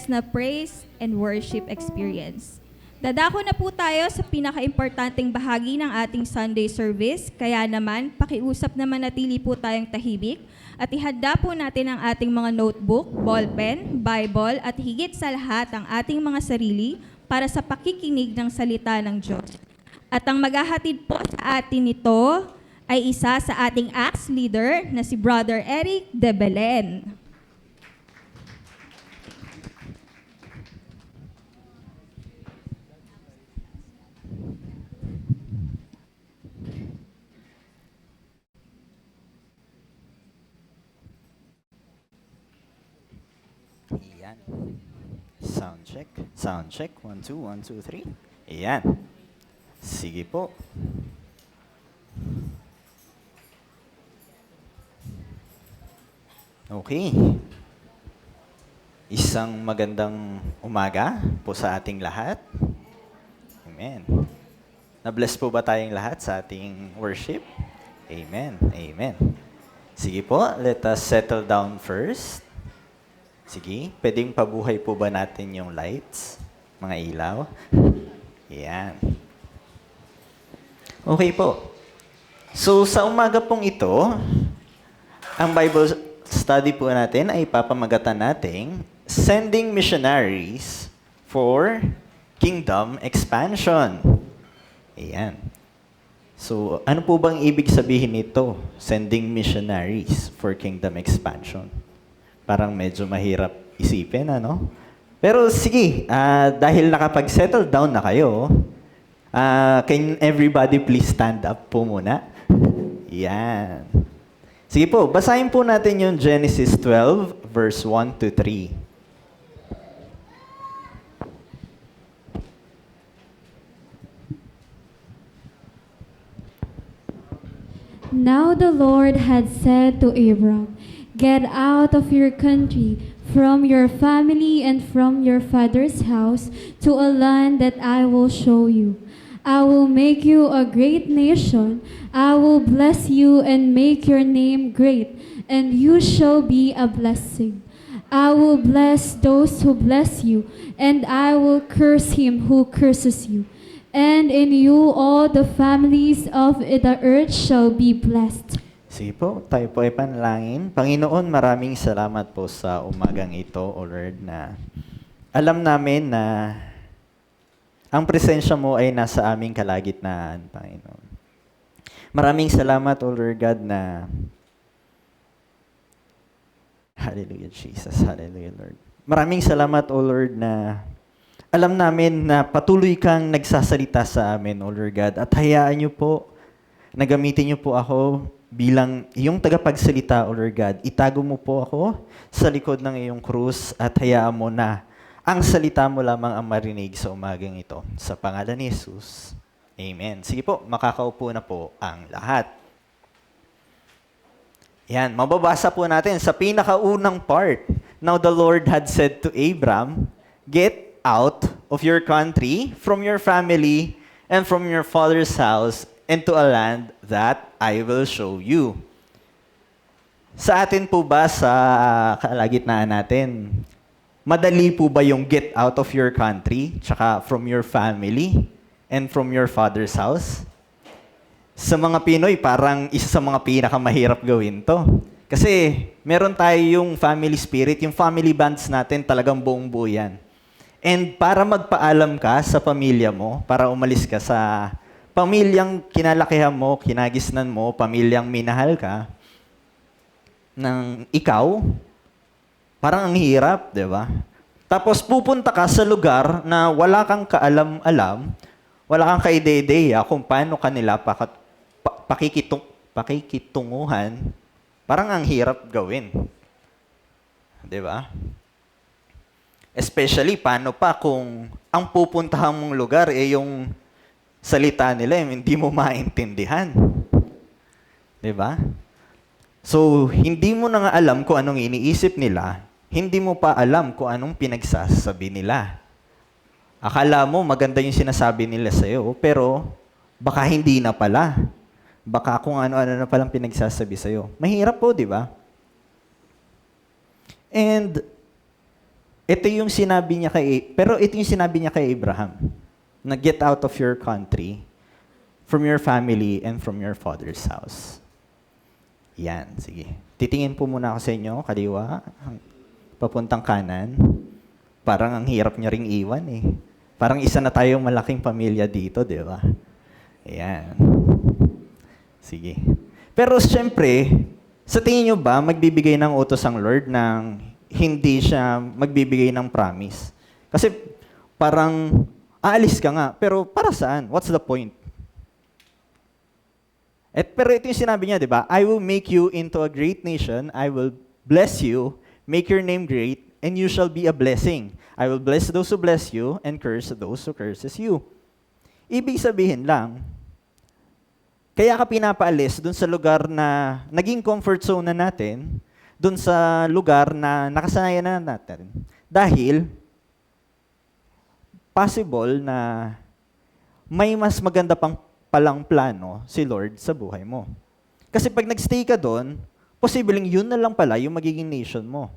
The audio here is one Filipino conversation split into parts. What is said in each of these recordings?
na praise and worship experience. Dadako na po tayo sa pinaka-importanting bahagi ng ating Sunday service, kaya naman pakiusap na manatili po tayong tahimik at ihanda po natin ang ating mga notebook, ballpen, Bible at higit sa lahat ang ating mga sarili para sa pakikinig ng salita ng Diyos. At ang maghahatid po sa atin nito ay isa sa ating Acts leader na si Brother Eric de Belen. Ayan. Sound check. Sound check. 1, 2, 1, 2, 3. Ayan. Sige po. Okay. Isang magandang umaga po sa ating lahat. Amen. Na-bless po ba tayong lahat sa ating worship? Amen. Amen. Sige po, let us settle down first. Sige, pwedeng pabuhay po ba natin yung lights? Mga ilaw? Ayan. Okay po. So, sa umaga pong ito, ang Bible study po natin ay papamagatan nating Sending Missionaries for Kingdom Expansion. Ayan. So, ano po bang ibig sabihin nito? Sending Missionaries for Kingdom Expansion. Parang medyo mahirap isipin, ano? Pero sige, dahil nakapag-settle down na kayo, can everybody please stand up po muna? Yan. Sige po, basahin po natin yung Genesis 12, verse 1 to 3. Now the Lord had said to Abram, "Get out of your country, from your family and from your father's house, to a land that I will show you. I will make you a great nation. I will bless you and make your name great, and you shall be a blessing. I will bless those who bless you, and I will curse him who curses you. And in you all the families of the earth shall be blessed." Sige po, tayo po ay panalangin. Panginoon, maraming salamat po sa umagang ito, O Lord, na alam namin na ang presensya mo ay nasa aming kalagitnaan, Panginoon. Maraming salamat, O Lord God, na Hallelujah, Jesus. Hallelujah, Lord. Maraming salamat, O Lord, na alam namin na patuloy kang nagsasalita sa amin, O Lord God, at hayaan niyo po, nagamitin niyo po ako bilang iyong tagapagsalita, O Lord God. Itago mo po ako sa likod ng iyong krus at hayaan mo na ang salita mo lamang ang marinig sa umagang ito. Sa pangalan ni Jesus. Amen. Sige po, makakaupo na po ang lahat. Yan, mababasa po natin sa pinakaunang part. Now the Lord had said to Abram, "Get out of your country, from your family, and from your father's house, into a land that I will show you." Sa atin po ba, sa kalagitnaan natin, madali po ba yung get out of your country, tsaka from your family, and from your father's house? Sa mga Pinoy, parang isa sa mga pinakamahirap gawin to. Kasi meron tayo yung family spirit, yung family bands natin talagang buong buo yan. And para magpaalam ka sa pamilya mo, para umalis ka sa pamilyang kinalakihan mo, kinagisnan mo, pamilyang minahal ka, ng ikaw, parang ang hirap, di ba? Tapos pupunta ka sa lugar na wala kang kaalam-alam, wala kang kaide-ideya kung paano kanila pakikitunguhan, parang ang hirap gawin. Di ba? Especially, paano pa kung ang pupuntahan mong lugar yung salita nila, hindi mo maintindihan. Diba? So, hindi mo na nga alam kung anong iniisip nila, hindi mo pa alam kung anong pinagsasabi nila. Akala mo maganda yung sinasabi nila sa'yo, pero baka hindi na pala. Baka kung ano-ano na palang pinagsasabi sa'yo. Mahirap po, di ba? And ito yung sinabi niya pero ito yung sinabi niya kay Abraham, na get out of your country, from your family, and from your father's house. Yan, sige. Titingin po muna ako sa inyo, kaliwa, papuntang kanan. Parang ang hirap niya ring iwan eh. Parang isa na tayong malaking pamilya dito, di ba? Ayan. Sige. Pero siyempre, sa tingin nyo ba, magbibigay ng utos ang Lord ng hindi siya magbibigay ng promise? Kasi parang, aalis ka nga, pero para saan? What's the point? Pero ito yung sinabi niya, di ba? I will make you into a great nation, I will bless you, make your name great, and you shall be a blessing. I will bless those who bless you, and curse those who curses you. Ibig sabihin lang, kaya ka pinapaalis dun sa lugar na naging comfort zone na natin, dun sa lugar na nakasanayan na natin. Dahil, possible na may mas maganda pang palang plano si Lord sa buhay mo. Kasi pag nagstay ka doon, posibleng yun na lang pala yung magiging nation mo.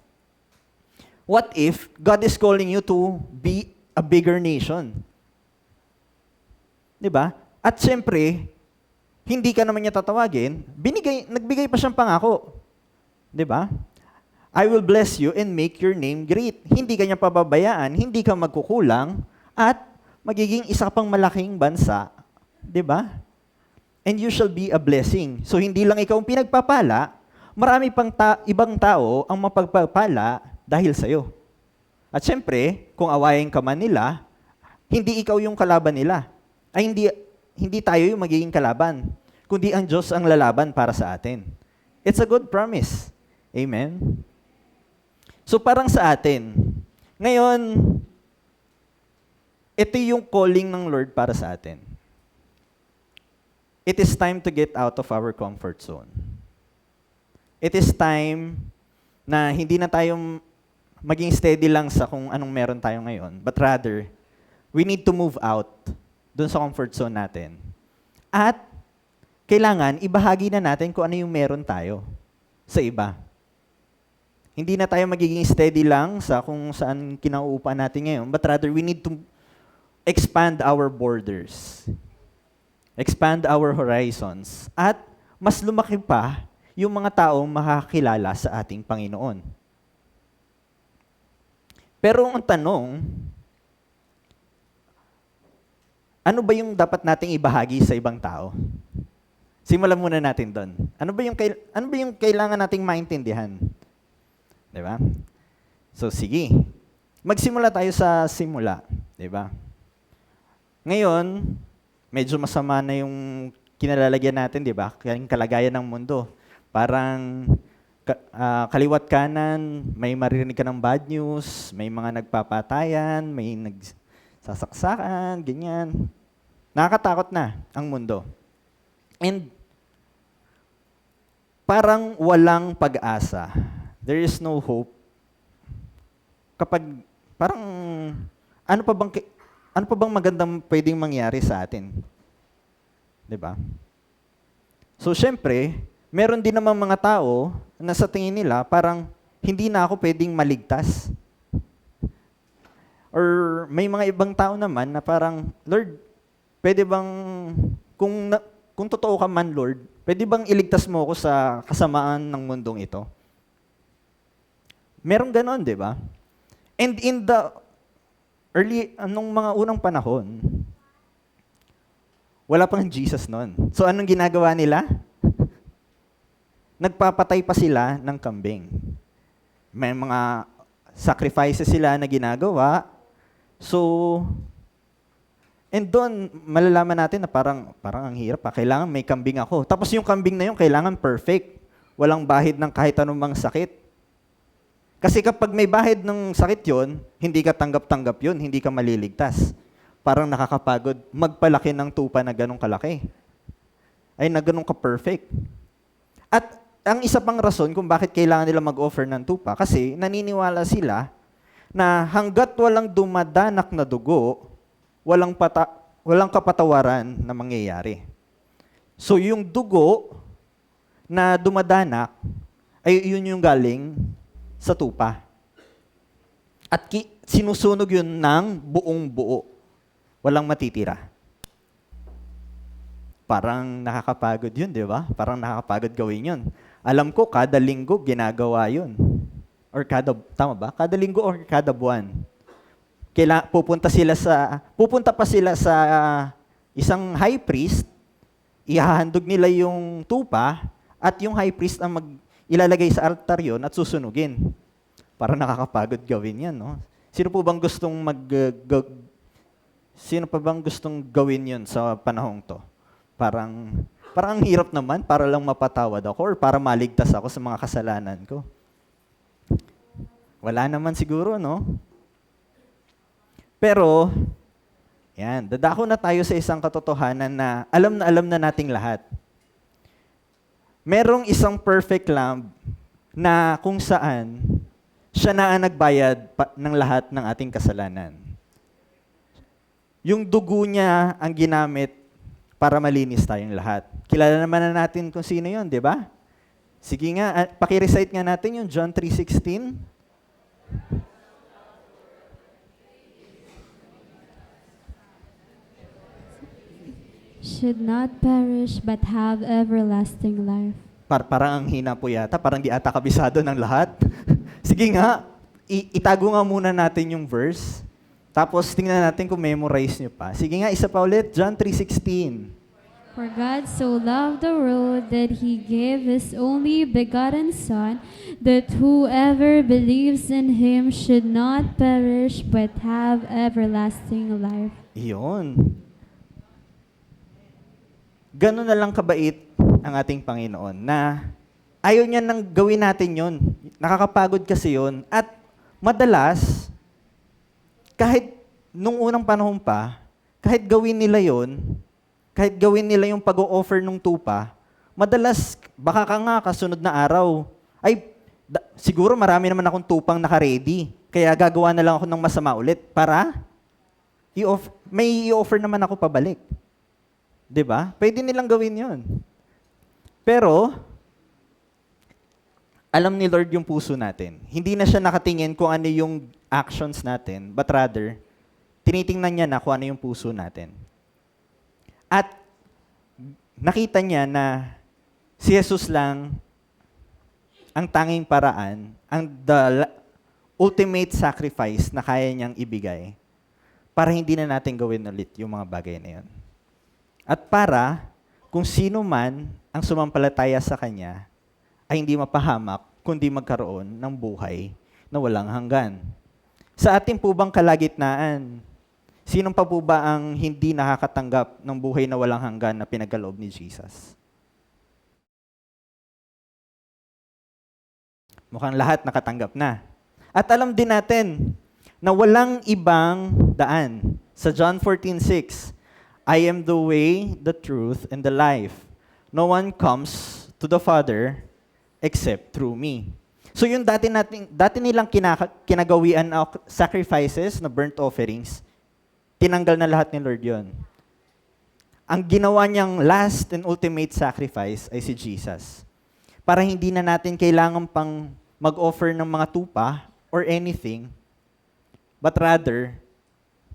What if God is calling you to be a bigger nation? Di ba? At syempre, hindi ka naman niya tatawagin, nagbigay pa siyang pangako. Di ba? I will bless you and make your name great. Hindi ka niya pababayaan, hindi ka magkukulang, at magiging isa pang malaking bansa. Di ba? And you shall be a blessing. So hindi lang ikaw ang pinagpapala, marami pang ibang tao ang mapagpapala dahil sa'yo. At syempre, kung awayin ka man nila, hindi ikaw yung kalaban nila. Ay hindi tayo yung magiging kalaban, kundi ang Diyos ang lalaban para sa atin. It's a good promise. Amen? So parang sa atin, ngayon, ito yung calling ng Lord para sa atin. It is time to get out of our comfort zone. It is time na hindi na tayo maging steady lang sa kung anong meron tayo ngayon, but rather, we need to move out dun sa comfort zone natin. At kailangan ibahagi na natin kung ano yung meron tayo sa iba. Hindi na tayo magiging steady lang sa kung saan kinauupa natin ngayon, but rather we need to expand our borders. Expand our horizons. At mas lumaki pa yung mga taong makakilala sa ating Panginoon. Pero ang tanong, ano ba yung dapat nating ibahagi sa ibang tao? Simulan muna natin doon. Ano ba yung kailangan nating maintindihan? Di ba? So, sige. Magsimula tayo sa simula. Di ba? Ngayon, medyo masama na yung kinalalagyan natin, di ba? Yung kalagayan ng mundo. Parang kaliwat kanan, may maririnig ka ng bad news, may mga nagpapatayan, may nagsasaksakan, ganyan. Nakakatakot na ang mundo. And parang walang pag-asa. There is no hope. Kapag parang ano pa bang magandang pwedeng mangyari sa atin? 'Di ba? So syempre, meron din namang mga tao na sa tingin nila parang hindi na ako pwedeng maligtas. Or may mga ibang tao naman na parang, Lord, pwede bang kung totoo ka man, Lord, pwede bang iligtas mo ako sa kasamaan ng mundong ito? Meron ganon, di ba? And in the nung mga unang panahon, wala pang Jesus noon. So anong ginagawa nila? Nagpapatay pa sila ng kambing. May mga sacrifices sila na ginagawa. So, and doon, malalaman natin na parang ang hirap pa. Kailangan may kambing ako. Tapos yung kambing na yun, kailangan perfect. Walang bahid ng kahit anumang sakit. Kasi kapag may bahid ng sakit yon, hindi ka tanggap-tanggap yun, hindi ka maliligtas. Parang nakakapagod magpalaki ng tupa na ganong kalaki. Ay na ganong ka-perfect. At ang isa pang rason kung bakit kailangan nila mag-offer ng tupa, kasi naniniwala sila na hanggat walang dumadanak na dugo, walang kapatawaran na mangyayari. So yung dugo na dumadanak, ay yun yung galing sa tupa. At sinusunog yun ng buong buo. Walang matitira. Parang nakakapagod yun, di ba? Parang nakakapagod gawin yun. Alam ko, kada linggo ginagawa yun. Or tama ba? Kada linggo or kada buwan. Pupunta pa sila sa isang high priest, ihahandog nila yung tupa, at yung high priest ang ilalagay sa altar yun at susunugin. Parang nakakapagod gawin yan, no? Sino pa bang gustong gawin yun sa panahong to? Parang ang hirap naman para lang mapatawad ako or para maligtas ako sa mga kasalanan ko. Wala naman siguro, no? Pero, yan, dadako na tayo sa isang katotohanan na alam na nating lahat. Merong isang perfect lamb na kung saan siya na ang nagbayad ng lahat ng ating kasalanan. Yung dugo niya ang ginamit para malinis tayong lahat. Kilala naman na natin kung sino yun, di ba? Sige nga, pakirecite nga natin yung John 3:16. Should not perish but have everlasting life. Parang ang hina po yata, parang di ata kabisado ng lahat. Sige nga, itago nga muna natin yung verse. Tapos tingnan natin kung memorize nyo pa. Sige nga, isa pa ulit, John 3:16. For God so loved the world that He gave His only begotten Son, that whoever believes in Him should not perish but have everlasting life. Iyon. Ganun na lang kabait ang ating Panginoon na ayaw niya nang gawin natin yun. Nakakapagod kasi yun. At madalas, kahit nung unang panahon pa, kahit gawin nila yun, kahit gawin nila yung pag-o-offer ng tupa, madalas, baka ka nga kasunod na araw, siguro marami naman akong tupang naka-ready, kaya gagawa na lang ako ng masama ulit para may i-offer naman ako pabalik. 'Di ba? Pwede nilang gawin yun. Pero, alam ni Lord yung puso natin. Hindi na siya nakatingin kung ano yung actions natin, but rather, tinitingnan niya na kung ano yung puso natin. At nakita niya na si Jesus lang ang tanging paraan, the ultimate sacrifice na kaya niyang ibigay para hindi na natin gawin ulit yung mga bagay na yun. At para kung sino man ang sumampalataya sa Kanya ay hindi mapahamak kundi magkaroon ng buhay na walang hanggan. Sa ating po bang kalagitnaan, sino pa po ba ang hindi nakakatanggap ng buhay na walang hanggan na pinagkaloob ni Jesus? Mukhang lahat nakatanggap na. At alam din natin na walang ibang daan. Sa John 14:6, I am the way, the truth, and the life. No one comes to the Father except through me. So yung dati nilang kinagawian na sacrifices na burnt offerings, tinanggal na lahat ni Lord yon. Ang ginawa niyang last and ultimate sacrifice ay si Jesus. Para hindi na natin kailangan pang mag-offer ng mga tupa or anything, but rather,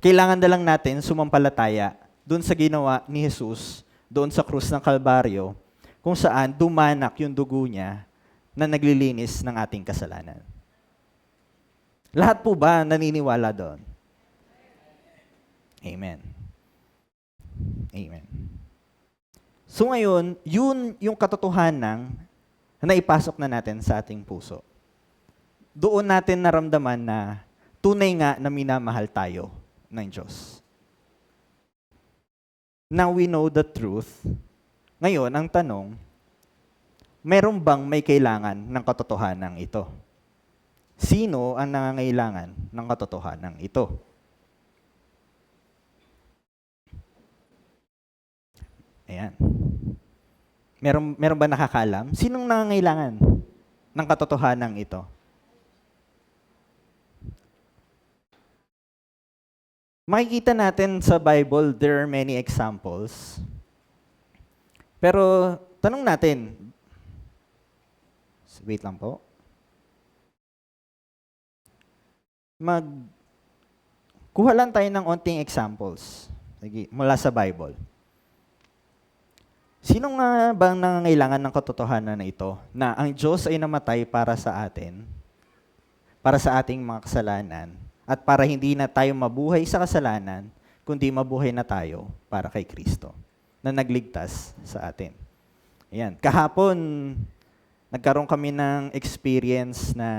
kailangan na lang natin sumampalataya doon sa ginawa ni Jesus, doon sa krus ng Kalbaryo, kung saan dumanak yung dugo niya na naglilinis ng ating kasalanan. Lahat po ba naniniwala doon? Amen. Amen. So ngayon, yun yung katotohanan na ipasok na natin sa ating puso. Doon natin naramdaman na tunay nga na minamahal tayo ng Diyos. Now we know the truth. Ngayon, ang tanong, meron bang may kailangan ng katotohanan ito? Sino ang nangangailangan ng katotohanan ito? Ayan. Meron ba nakakalam? Sinong nangangailangan ng katotohanan ito? Makikita natin sa Bible, there are many examples. Pero, tanong natin. Wait lang po. mag kuha lang tayo ng onting examples mula sa Bible. Sino nga bang nangangailangan ng katotohanan na ito na ang Diyos ay namatay para sa atin, para sa ating mga kasalanan, at para hindi na tayo mabuhay sa kasalanan, kundi mabuhay na tayo para kay Kristo na nagligtas sa atin. Ayan. Kahapon, nagkaroon kami ng experience na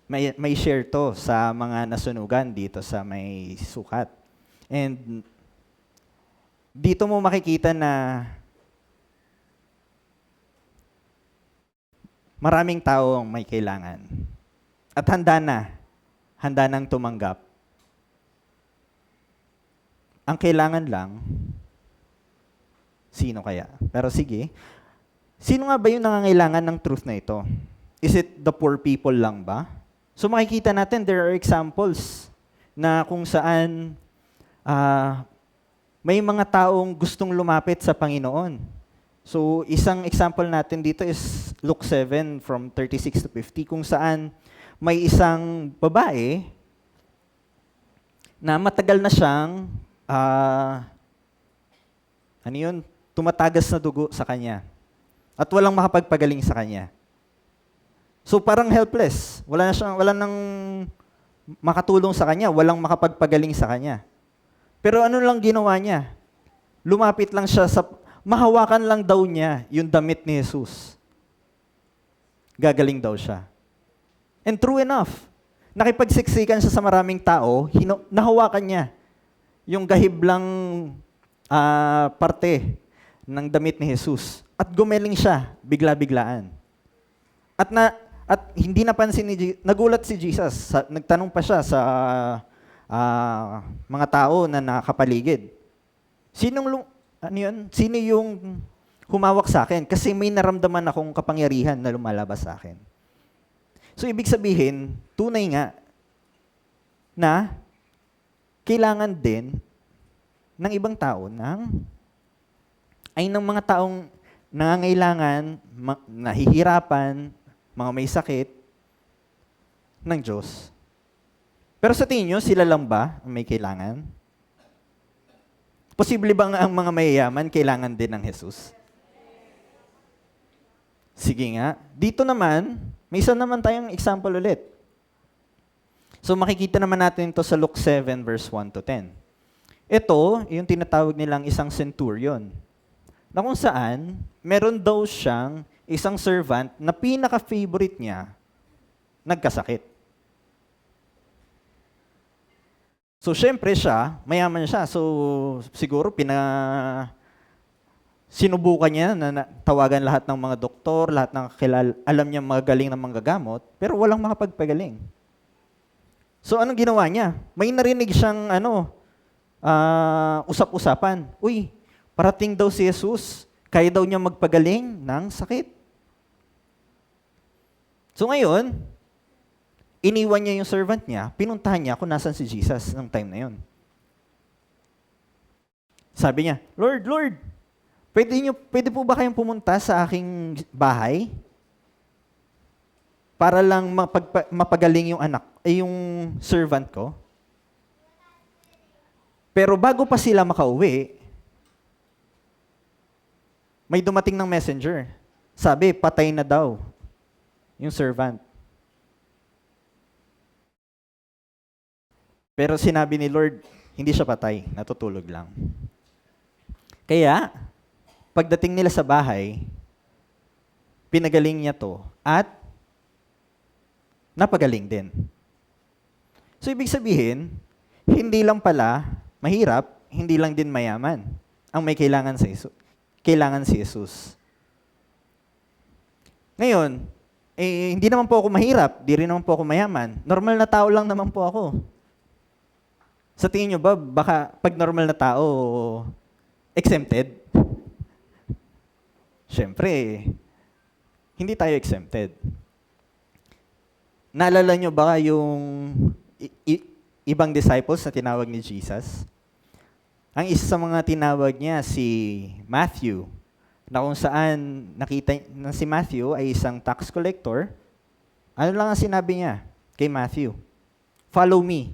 may share to sa mga nasunugan dito sa may sukat. And dito mo makikita na maraming taong may kailangan. At handa nang tumanggap. Ang kailangan lang, sino kaya? Pero sige, sino nga ba yung nangangailangan ng truth na ito? Is it the poor people lang ba? So makikita natin, there are examples na kung saan may mga taong gustong lumapit sa Panginoon. So isang example natin dito is Luke 7 from 36 to 50, kung saan may isang babae na matagal na siyang tumatagas na dugo sa kanya. At walang makapagpagaling sa kanya. So parang helpless. Wala nang makatulong sa kanya, walang makapagpagaling sa kanya. Pero ano lang ginawa niya? Lumapit lang siya mahawakan lang daw niya yung damit ni Jesus. Gagaling daw siya. And true enough, nakipagsiksikan siya sa maraming tao, nahawakan niya yung gahiblang parte ng damit ni Jesus. At gumeling siya, bigla-biglaan. At hindi napansin nagulat si Jesus. Nagtanong pa siya sa mga tao na nakapaligid. Sino yung humawak sa akin? Kasi may naramdaman akong kapangyarihan na lumalabas sa akin. So, ibig sabihin, tunay nga na kailangan din ng ibang tao ng mga taong nangangailangan, nahihirapan, mga may sakit ng Diyos. Pero sa tingin nyo, sila lang ba ang may kailangan? Posible ba ang mga mayayaman kailangan din ng Jesus? Sige nga. Dito naman, may isa naman tayong example ulit. So makikita naman natin ito sa Luke 7 verse 1 to 10. Ito, yung tinatawag nilang isang centurion. Na kung saan, meron daw siyang isang servant na pinaka-favorite niya, nagkasakit. So, syempre siya, mayaman siya. So, siguro sinubukan niya na tawagan lahat ng mga doktor, lahat ng alam niya magaling na manggagamot, pero walang makapagpagaling. So, anong ginawa niya? May narinig siyang usap-usapan. Uy, parating daw si Jesus. Kaya daw niya magpagaling ng sakit. So, ngayon, iniwan niya yung servant niya, pinuntahan niya kung nasan si Jesus nung time na yun. Sabi niya, Lord, pwede po ba kayong pumunta sa aking bahay para lang mapagaling yung yung servant ko? Pero bago pa sila makauwi, may dumating ng messenger. Sabi, patay na daw yung servant. Pero sinabi ni Lord, hindi siya patay, natutulog lang. Kaya, pagdating nila sa bahay, pinagaling niya to at napagaling din. So, ibig sabihin, hindi lang pala mahirap, hindi lang din mayaman ang may kailangan si Jesus. Ngayon, hindi naman po ako mahirap, di rin naman po ako mayaman. Normal na tao lang naman po ako. Sa tingin nyo ba, baka pag normal na tao, exempted? Siyempre, hindi tayo exempted. Naalala nyo ba yung ibang disciples na tinawag ni Jesus? Ang isa sa mga tinawag niya, si Matthew, na kung saan nakita na si Matthew ay isang tax collector. Ano lang ang sinabi niya kay Matthew? Follow me.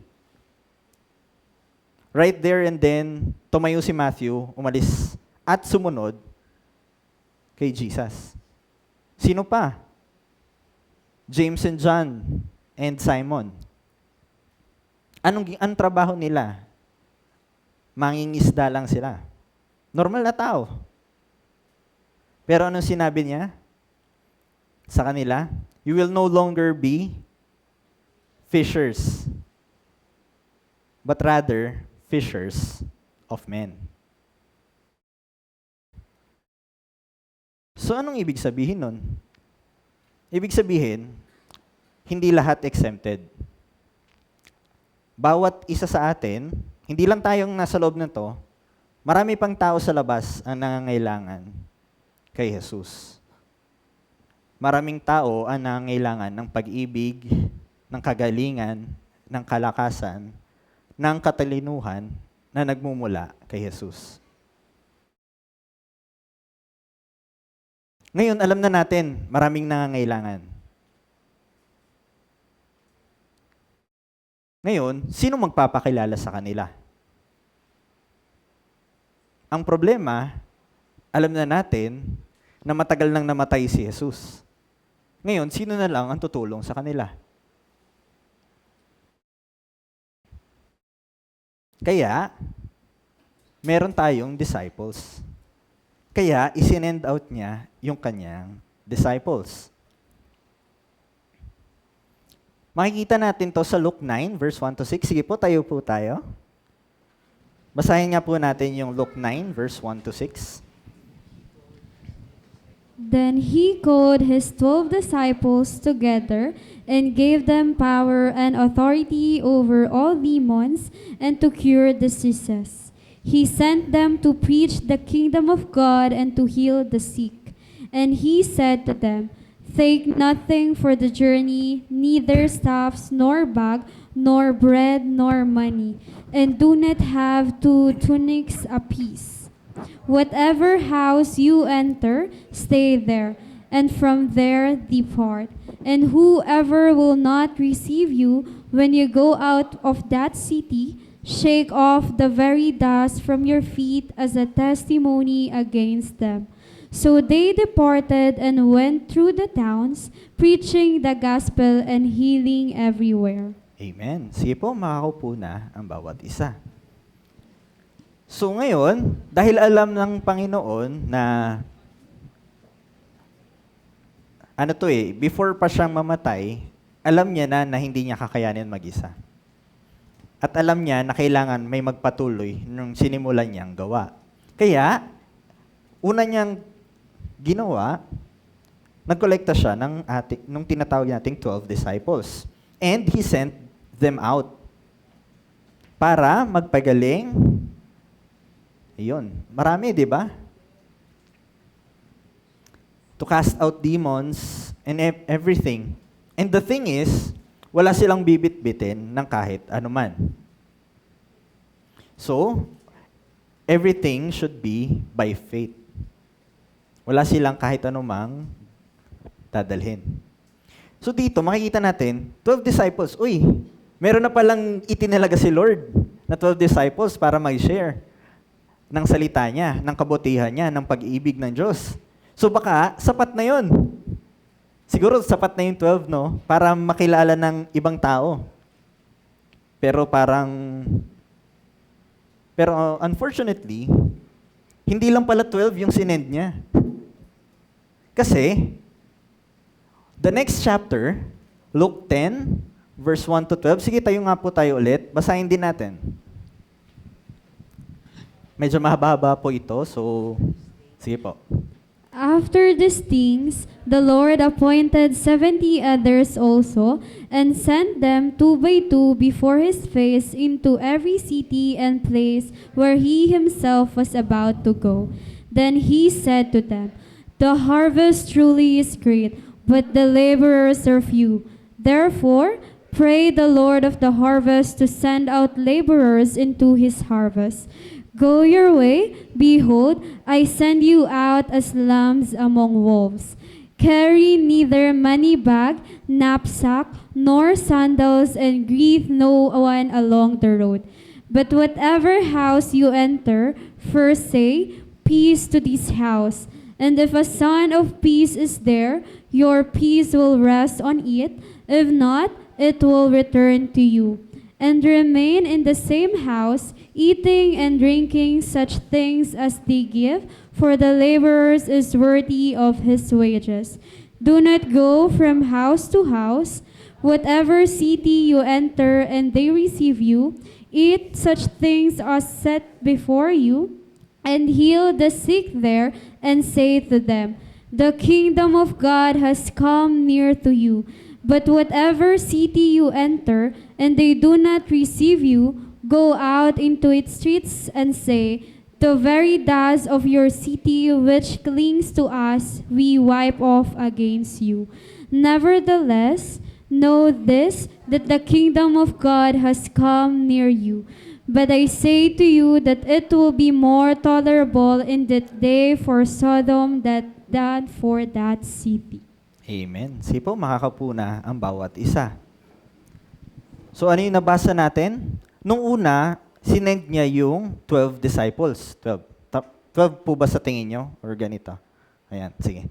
Right there and then, tumayo si Matthew, umalis, at sumunod kay Jesus. Sino pa? James and John and Simon. Anong trabaho nila? Mangingisda lang sila. Normal na tao. Pero anong sinabi niya sa kanila? You will no longer be fishers, but rather fishers of men. So anong ibig sabihin nun? Ibig sabihin, hindi lahat exempted. Bawat isa sa atin, hindi lang tayong nasa loob na to, marami pang tao sa labas ang nangangailangan kay Jesus. Maraming tao ang nangangailangan ng pag-ibig, ng kagalingan, ng kalakasan, ng katalinuhan na nagmumula kay Jesus. Ngayon, alam na natin, maraming nangangailangan. Ngayon, sino magpapakilala sa kanila? Ang problema, alam na natin na matagal nang namatay si Jesus. Ngayon, sino na lang ang tutulong sa kanila? Kaya, meron tayong disciples. Kaya, isinend out niya yung kanyang disciples. Makikita natin to sa Luke 9, verse 1 to 6. Sige po, tayo po tayo. Basahin nga po natin yung Luke 9, verse 1 to 6. Then he called his 12 disciples together and gave them power and authority over all demons and to cure diseases. He sent them to preach the kingdom of God and to heal the sick. And he said to them, "Take nothing for the journey, neither staffs, nor bag, nor bread, nor money, and do not have 2 tunics apiece. Whatever house you enter, stay there, and from there depart. And whoever will not receive you when you go out of that city, shake off the very dust from your feet as a testimony against them." So they departed and went through the towns, preaching the gospel and healing everywhere. Amen. Sige po, makakaupo na ang bawat isa. So ngayon, dahil alam ng Panginoon na before pa siyang mamatay, alam niya na hindi niya kakayanin mag-isa. At alam niya na kailangan may magpatuloy nung sinimulan niyang gawa. Kaya, una niyang ginawa, nagkolekta siya nung tinatawag nating 12 disciples. And he sent them out para magpagaling. Ayun, marami, di ba? To cast out demons and everything. And the thing is, wala silang bibit-bitin ng kahit anuman. So, everything should be by faith. Wala silang kahit anumang dadalhin. So dito, makikita natin, 12 disciples, meron na palang itinalaga si Lord na 12 disciples para mag-share ng salita niya, ng kabutihan niya, ng pag-ibig ng Diyos. So baka, sapat na yun. Siguro sapat na yung 12, no? Para makilala ng ibang tao. Pero unfortunately, hindi lang pala 12 yung sinend niya. Kasi, the next chapter, Luke 10, verse 1 to 12. Sige, tayo nga po tayo ulit. Basahin din natin. Medyo mahaba-haba po ito, so sige po. After these things, the Lord appointed 70 others also, and sent them 2 by 2 before his face into every city and place where he himself was about to go. Then he said to them, "The harvest truly is great, but the laborers are few. Therefore, pray the Lord of the harvest to send out laborers into his harvest. Go your way, behold, I send you out as lambs among wolves. Carry neither money bag, knapsack, nor sandals, and greet no one along the road. But whatever house you enter, first say, Peace to this house. And if a son of peace is there, your peace will rest on it. If not, it will return to you. And remain in the same house, eating and drinking such things as they give, for the laborers is worthy of his wages. Do not go from house to house. Whatever city you enter and they receive you, eat such things as set before you, and heal the sick there, and say to them, The kingdom of God has come near to you. But whatever city you enter, and they do not receive you, go out into its streets and say, The very dust of your city which clings to us, we wipe off against you. Nevertheless, know this, that the kingdom of God has come near you. But I say to you that it will be more tolerable in that day for Sodom than for that city. Amen. Sige po, makakapo na ang bawat isa. So ano yung nabasa natin? Nung una, sinend niya yung 12 disciples. 12 po ba sa tingin nyo? Or ganito? Ayan, sige.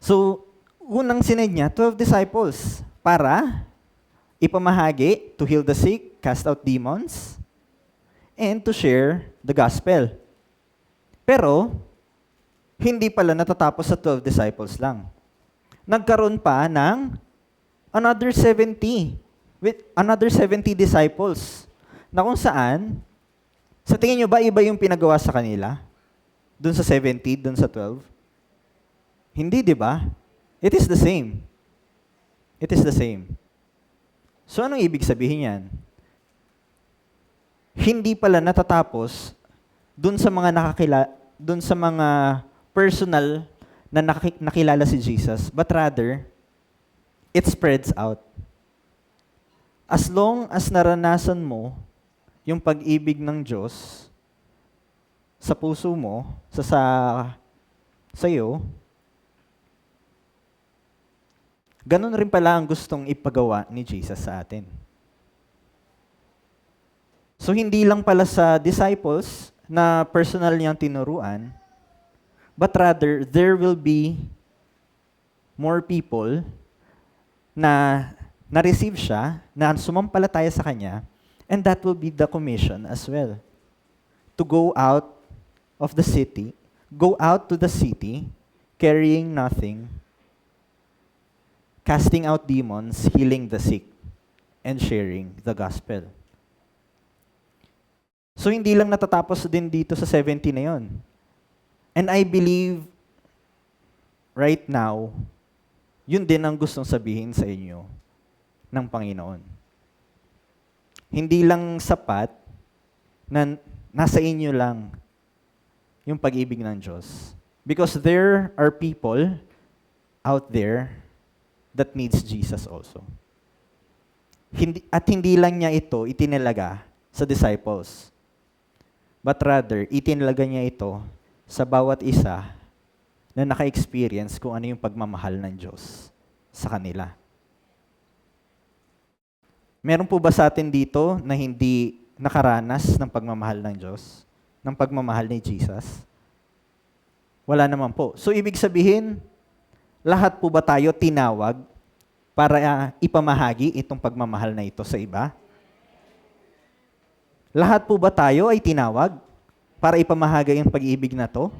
So, unang sinend niya, 12 disciples para ipamahagi, to heal the sick, cast out demons, and to share the gospel. Pero, hindi pala natatapos sa 12 disciples lang. Nagkaroon pa ng another 70 disciples na kung saan, sa tingin nyo ba iba yung pinagawa sa kanila? Doon sa 70, doon sa 12? Hindi, di ba? It is the same. It is the same. So anong ibig sabihin yan? Hindi pala natatapos doon sa mga personal na nakilala si Jesus, but rather, it spreads out. As long as naranasan mo yung pag-ibig ng Diyos sa puso mo, sa'yo, ganun rin pala ang gustong ipagawa ni Jesus sa atin. So, hindi lang pala sa disciples na personal niyang tinuruan, but rather, there will be more people na na-receive siya, na sumampalataya sa Kanya, and that will be the commission as well. To go out of the city, go out to the city, carrying nothing, casting out demons, healing the sick, and sharing the gospel. So hindi lang natatapos din dito sa 70 na yon. And I believe, right now, yun din ang gustong sabihin sa inyo ng Panginoon. Hindi lang sapat na nasa inyo lang yung pag-ibig ng Diyos. Because there are people out there that needs Jesus also. Hindi lang niya ito itinalaga sa disciples. But rather, itinalaga niya ito sa bawat isa na naka-experience kung ano yung pagmamahal ng Diyos sa kanila. Meron po ba sa atin dito na hindi nakaranas ng pagmamahal ng Diyos? Ng pagmamahal ni Jesus? Wala naman po. So, ibig sabihin, lahat po ba tayo tinawag para ipamahagi itong pagmamahal na ito sa iba? Lahat po ba tayo ay tinawag para ipamahagi ang pag-ibig na to?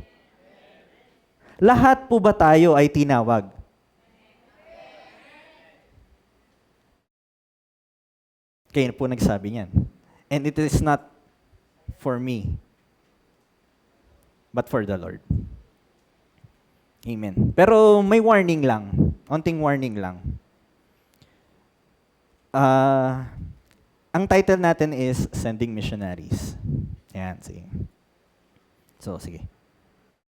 Lahat po ba tayo ay tinawag? Kayo po nagsabi niyan. And it is not for me, but for the Lord. Amen. Pero may warning lang. Onting warning lang. Ang title natin is Sending Missionaries. Ayan, sige. So, sige.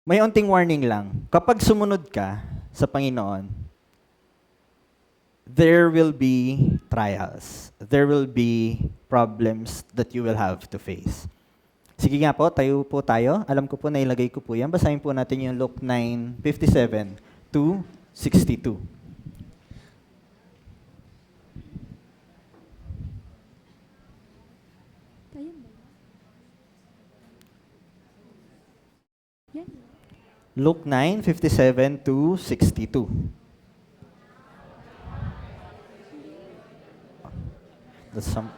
May onting warning lang. Kapag sumunod ka sa Panginoon, there will be trials. There will be problems that you will have to face. Sige nga po, tayo po tayo. Alam ko po na ilagay ko po yan. Basahin po natin yung Luke 9:57 to 62. Luke 9:57 to 62. That's some.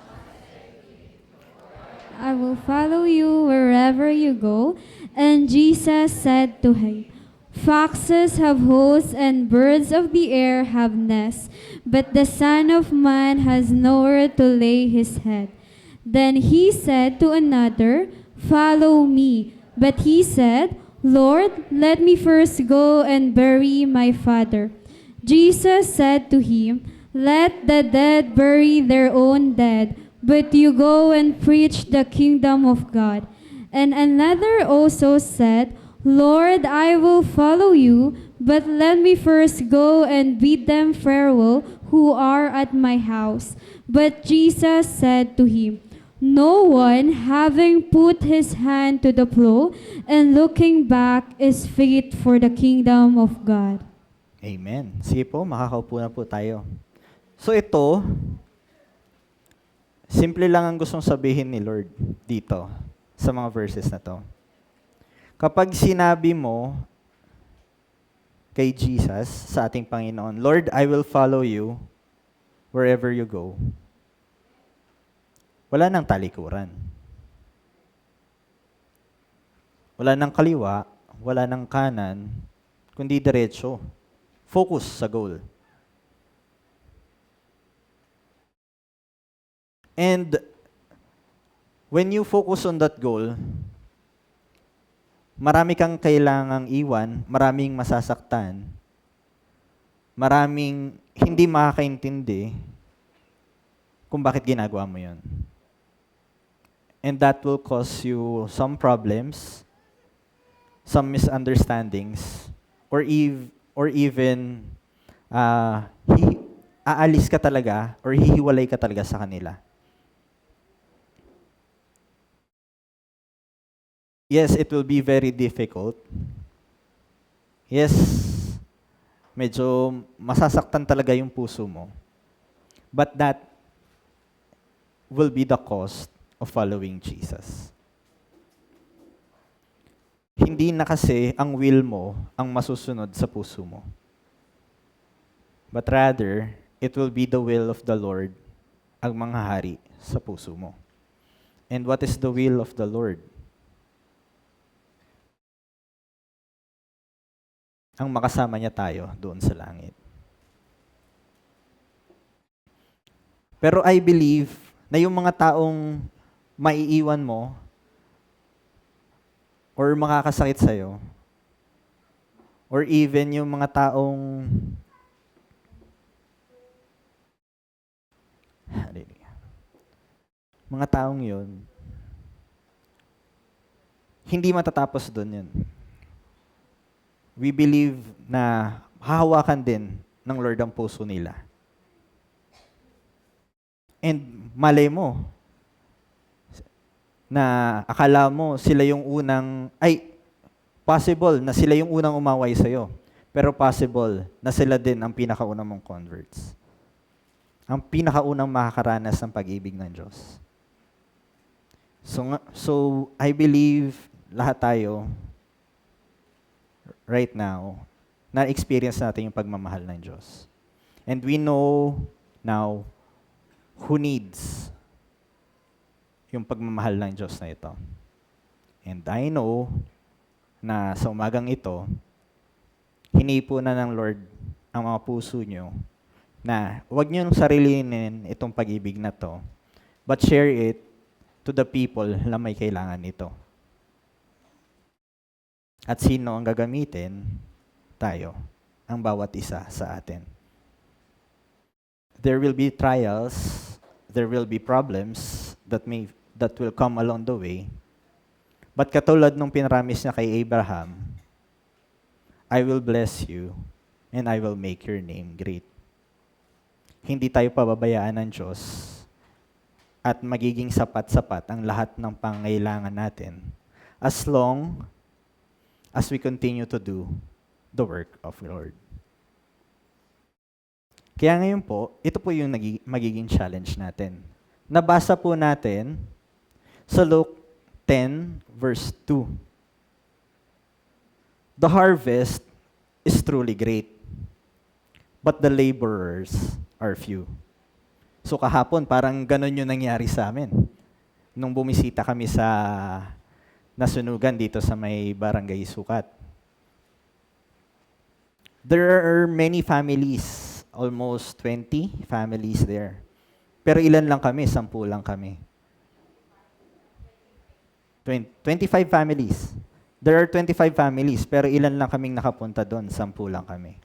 I will follow you wherever you go. And Jesus said to him, Foxes have holes and birds of the air have nests, but the Son of Man has nowhere to lay his head. Then he said to another, Follow me. But he said, Lord, let me first go and bury my father. Jesus said to him, Let the dead bury their own dead, but you go and preach the kingdom of God. And another also said, Lord, I will follow you, but let me first go and bid them farewell who are at my house. But Jesus said to him, No one, having put his hand to the plow and looking back, is fit for the kingdom of God. Amen. Sige po, makakaupo na po tayo. So ito, simple lang ang gustong sabihin ni Lord dito sa mga verses na to. Kapag sinabi mo kay Jesus, sa ating Panginoon, Lord, I will follow you wherever you go, wala nang talikuran. Wala nang kaliwa, wala nang kanan, kundi diretso. Focus sa goal. And when you focus on that goal, marami kang kailangang iwan, maraming masasaktan, maraming hindi makakaintindi kung bakit ginagawa mo yun. And that will cause you some problems, some misunderstandings, or even aalis ka talaga or hihiwalay ka talaga sa kanila. Yes, it will be very difficult. Yes, medyo masasaktan talaga yung puso mo. But that will be the cost of following Jesus. Hindi na kasi ang will mo ang masusunod sa puso mo. But rather, it will be the will of the Lord ang manghahari sa puso mo. And what is the will of the Lord? Ang makasama niya tayo doon sa langit. Pero I believe na yung mga taong maiiwan mo or makakasakit sa'yo, or even yung mga taong yun, hindi matatapos doon yun. We believe na hahawakan din ng Lord ang puso nila. And malay mo, na akala mo sila yung possible na sila yung unang umaway sa'yo. Pero possible na sila din ang pinakaunang mong converts. Ang pinakaunang makakaranas ng pag-ibig ng Diyos. So I believe lahat tayo, right now, na-experience natin yung pagmamahal ng Diyos. And we know now who needs yung pagmamahal ng Diyos na ito. And I know na sa umagang ito, hinipo na ng Lord ang mga puso nyo na huwag nyo sarilinin itong pag-ibig na to, but share it to the people na may kailangan nito. At sino ang gagamitin? Tayo, ang bawat isa sa atin. There will be trials, there will be problems that will come along the way. But katulad nung pinramis niya kay Abraham, I will bless you and I will make your name great. Hindi tayo pababayaan ng Diyos at magiging sapat-sapat ang lahat ng pangailangan natin as long as we continue to do the work of the Lord. Kaya ngayon po, ito po yung magiging challenge natin. Nabasa po natin sa Luke 10 verse 2. The harvest is truly great, but the laborers are few. So kahapon, parang ganun yung nangyari sa amin. Nung bumisita kami sa nasunugan dito sa may Barangay Sukat. There are many families, almost 20 families there. Pero ilan lang kami? 10 lang kami. 25 families. There are 25 families, pero ilan lang kaming nakapunta doon? 10 lang kami.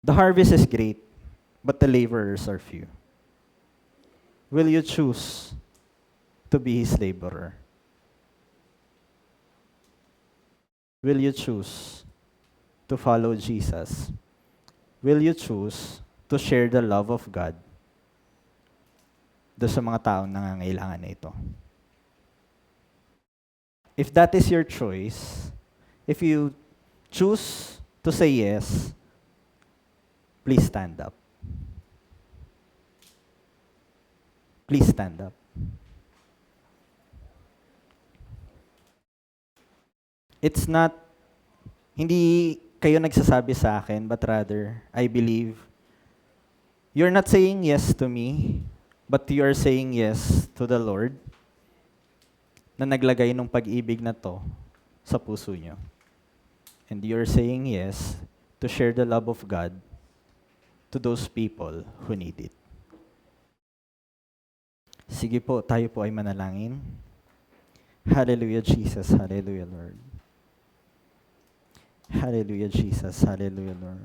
The harvest is great, but the laborers are few. Will you choose to be His laborer? Will you choose to follow Jesus? Will you choose to share the love of God doon sa mga taong nangangailangan na ito? If that is your choice, if you choose to say yes, please stand up. Please stand up. It's not, hindi kayo nagsasabi sa akin, but rather, I believe, you're not saying yes to me, but you are saying yes to the Lord na naglagay ng pag-ibig na to sa puso nyo. And you're saying yes to share the love of God to those people who need it. Sige po, tayo po ay manalangin. Hallelujah, Jesus. Hallelujah, Lord. Hallelujah, Jesus. Hallelujah, Lord.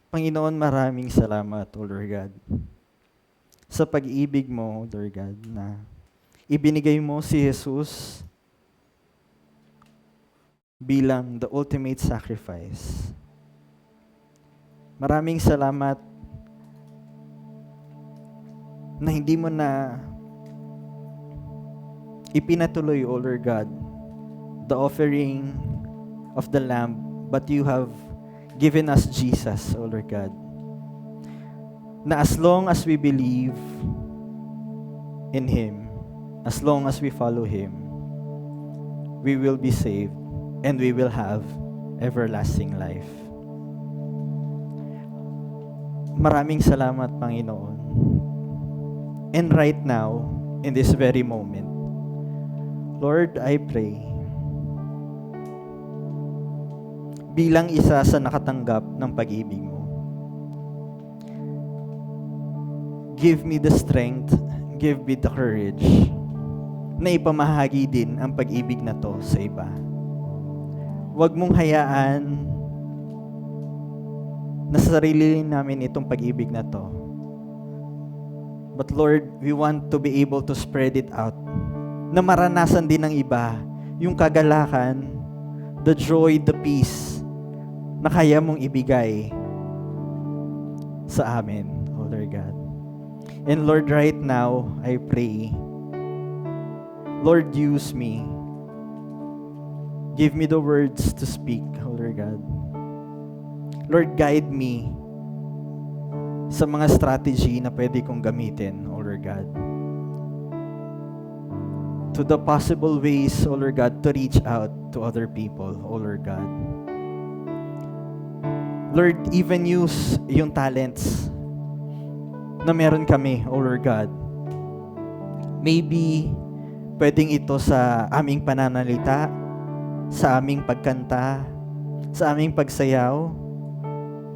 Panginoon, maraming salamat, O Lord God, sa pag-ibig mo, Lord God, na ibinigay mo si Jesus bilang the ultimate sacrifice. Maraming salamat na hindi mo na ipinatuloy, O Lord God, the offering of the Lamb, but you have given us Jesus, O Lord God, na as long as we believe in Him, as long as we follow Him, we will be saved and we will have everlasting life. Maraming salamat, Panginoon. And right now, in this very moment, Lord, I pray, bilang isa sa nakatanggap ng pag-ibig mo, give me the strength, give me the courage na ipamahagi din ang pag-ibig na to sa iba. Huwag mong hayaan na sa sarili namin itong pag-ibig na to. But Lord, we want to be able to spread it out. Na maranasan din ng iba yung kagalakan, the joy, the peace na kaya mong ibigay sa amin, O Lord God. And Lord, right now, I pray, Lord, use me. Give me the words to speak, O Lord God. Lord, guide me sa mga strategy na pwede kong gamitin, O Lord God. To the possible ways, O Lord God, to reach out to other people, O Lord God. Lord, even use yung talents na meron kami, O Lord God. Maybe pwedeng ito sa aming pananalita, sa aming pagkanta, sa aming pagsayaw,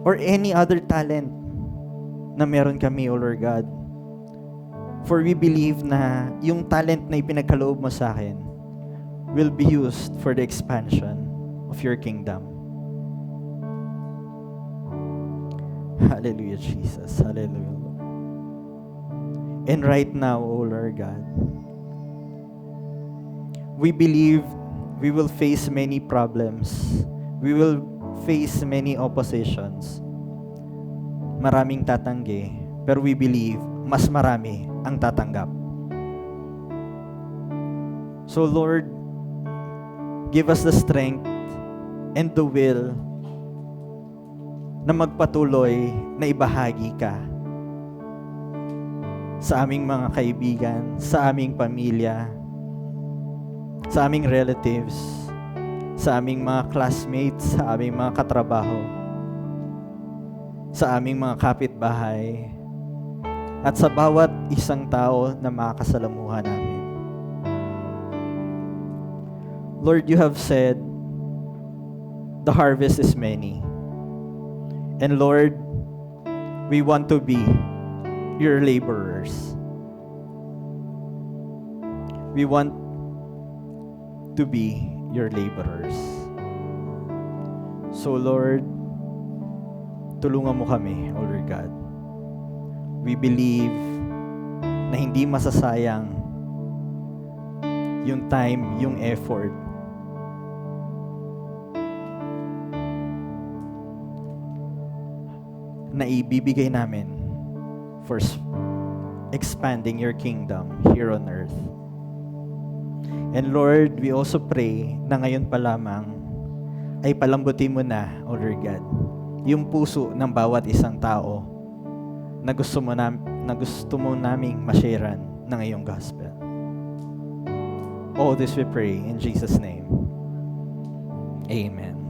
or any other talent na meron kami, O Lord God. For we believe na yung talent na ipinagkaloob mo sa akin will be used for the expansion of your kingdom. Hallelujah, Jesus. Hallelujah, Lord. And right now, O Lord God, we believe we will face many problems. We will face many oppositions. Maraming tatanggi, pero we believe mas marami ang tatanggap. So Lord, give us the strength and the will na magpatuloy na ibahagi ka sa aming mga kaibigan, sa aming pamilya, sa aming relatives, sa aming mga classmates, sa aming mga katrabaho, sa aming mga kapitbahay, at sa bawat isang tao na makakasalamuhan namin. Lord, you have said, the harvest is many. And Lord, we want to be your laborers. We want to be your laborers. So Lord, tulungan mo kami, O Lord God. We believe na hindi masasayang yung time, yung effort na ibibigay namin for expanding your kingdom here on earth. And Lord, we also pray na ngayon pa lamang ay palambutin mo na, O Lord God, yung puso ng bawat isang tao na gusto mo naming ma-sharean ng iyong gospel. All this we pray in Jesus' name. Amen.